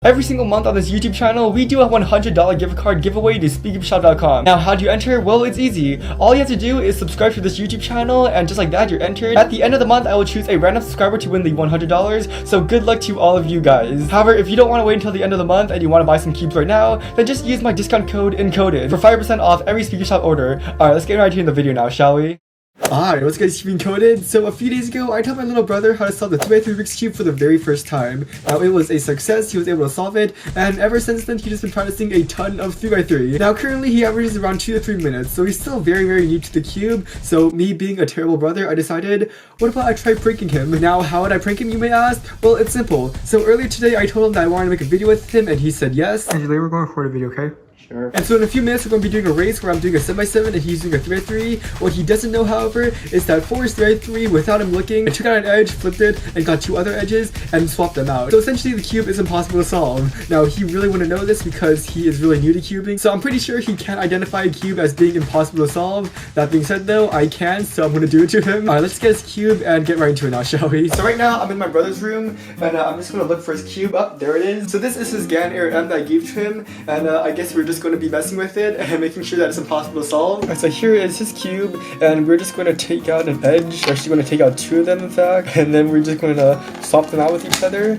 Every single month on this YouTube channel, we do a $100 gift card giveaway to speakupshop.com. Now, how do you enter? Well, it's easy. All you have to do is subscribe to this YouTube channel, and just like that, you're entered. At the end of the month, I will choose a random subscriber to win the $100, so good luck to all of you guys. However, if you don't want to wait until the end of the month and you want to buy some cubes right now, then just use my discount code ENCODED for 5% off every Speaker Shop order. Alright, let's get right into the video now, shall we? Alright, what's good, Stephen Coded? So a few days ago, I taught my little brother how to solve the 3x3 Rubik's Cube for the very first time. Now, it was a success, he was able to solve it, and ever since then, he's just been practicing a ton of 3x3. Now, currently, he averages around 2 to 3 minutes, so he's still very new to the cube, so me being a terrible brother, I decided, what about I try pranking him? Now, how would I prank him, you may ask? Well, it's simple. So earlier today, I told him that I wanted to make a video with him, and he said yes. And today we're going to record a video, okay? Sure. And so in a few minutes we're going to be doing a race where I'm doing a 7x7 and he's doing a 3x3. What he doesn't know, however, is that for his 3x3, without him looking, I took out an edge, flipped it, and got 2 other edges and swapped them out. So essentially the cube is impossible to solve. Now he really wouldn't know this because he is really new to cubing, so I'm pretty sure he can't identify a cube as being impossible to solve. That being said though, I can, so I'm going to do it to him. Alright, let's get his cube and get right into it now, shall we? So right now I'm in my brother's room and I'm just going to look for his cube. Oh, there it is. So this is his GAN Air M that I gave to him, and I guess we're just going to be messing with it and making sure that it's impossible to solve. Alright, so here is his cube, and we're just going to take out an edge. We're actually going to take out 2 of them, in fact, and then we're just going to swap them out with each other.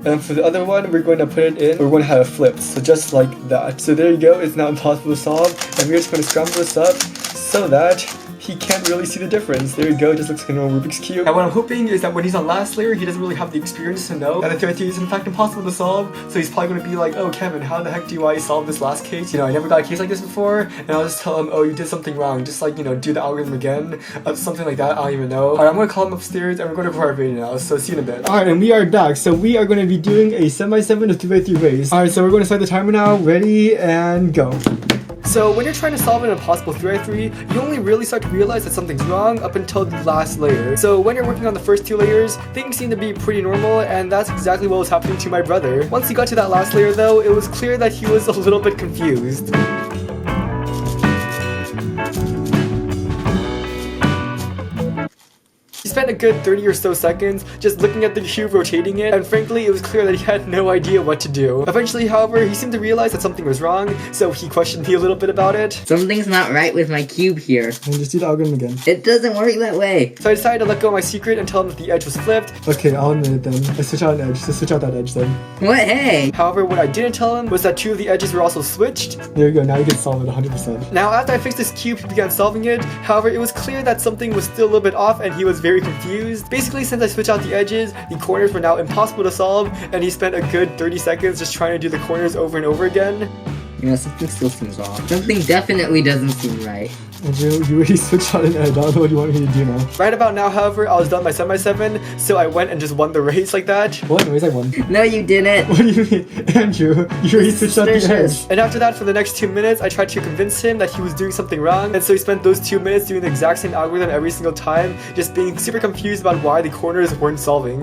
And for the other one, we're going to put it in, we're going to have it flipped, so just like that. So there you go, it's now impossible to solve, and we're just going to scramble this up so that he can't really see the difference. There you go, just looks like a normal Rubik's Cube. And what I'm hoping is that when he's on last layer, he doesn't really have the experience to know that the 3x3 is in fact impossible to solve. So he's probably going to be like, oh Kevin, how the heck do I solve this last case? You know, I never got a case like this before. And I'll just tell him, oh, you did something wrong. Just like, you know, do the algorithm again. Something like that, I don't even know. Alright, I'm going to call him upstairs and we're going to record our video now. So see you in a bit. Alright, and we are back. So we are going to be doing a 7x7 to 3x3 race. Alright, so we're going to start the timer now. Ready, and go. So when you're trying to solve an impossible 3x3, you only really start to realize that something's wrong up until the last layer. So when you're working on the first 2 layers, things seem to be pretty normal, and that's exactly what was happening to my brother. Once he got to that last layer though, it was clear that he was a little bit confused. He spent a good 30 or so seconds just looking at the cube, rotating it, and frankly it was clear that he had no idea what to do. Eventually, however, he seemed to realize that something was wrong, so he questioned me a little bit about it. Something's not right with my cube here. And just do the algorithm again. It doesn't work that way. So I decided to let go of my secret and tell him that the edge was flipped. Okay, I'll admit it then. I switch out an edge, so switch out that edge then. What? Hey! However, what I didn't tell him was that 2 of the edges were also switched. There you go, now you can solve it 100%. Now after I fixed this cube, he began solving it. However, it was clear that something was still a little bit off and he was very confused. Basically, since I switched out the edges, the corners were now impossible to solve, and he spent a good 30 seconds just trying to do the corners over and over again. You know, something still seems off. Something definitely doesn't seem right. Andrew, you already switched out an edge. I don't know what you want me to do now. Right about now, however, I was done my 7x7, so I went and just won the race like that. What? No, I won. No, you didn't. What do you mean? Andrew, you already switched out the edge. And after that, for the next 2 minutes, I tried to convince him that he was doing something wrong, and so he spent those 2 minutes doing the exact same algorithm every single time, just being super confused about why the corners weren't solving.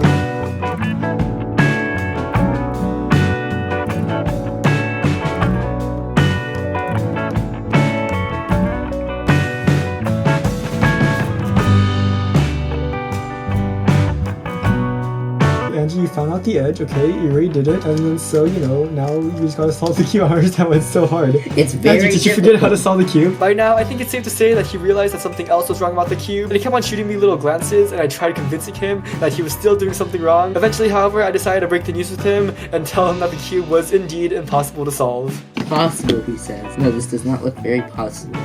Angie, you found out the edge, okay, you already did it, and then so, you know, now you just gotta solve the cube. I understand why it's so hard. It's very Angie, did you forget how to solve the cube? By now, I think it's safe to say that he realized that something else was wrong about the cube, and he kept on shooting me little glances, and I tried convincing him that he was still doing something wrong. Eventually, however, I decided to break the news with him and tell him that the cube was indeed impossible to solve. Possible, he says. No, this does not look very possible.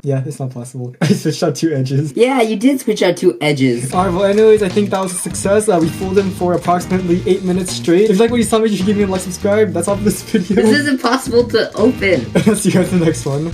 Yeah, it's not possible. I switched out 2 edges. Yeah, you did switch out 2 edges. Alright, well anyways, I think that was a success. We fooled him for approximately 8 minutes straight. If you like what you saw me, you should give me a like, subscribe. That's all for this video. This is impossible to open. I'll see you guys in the next one.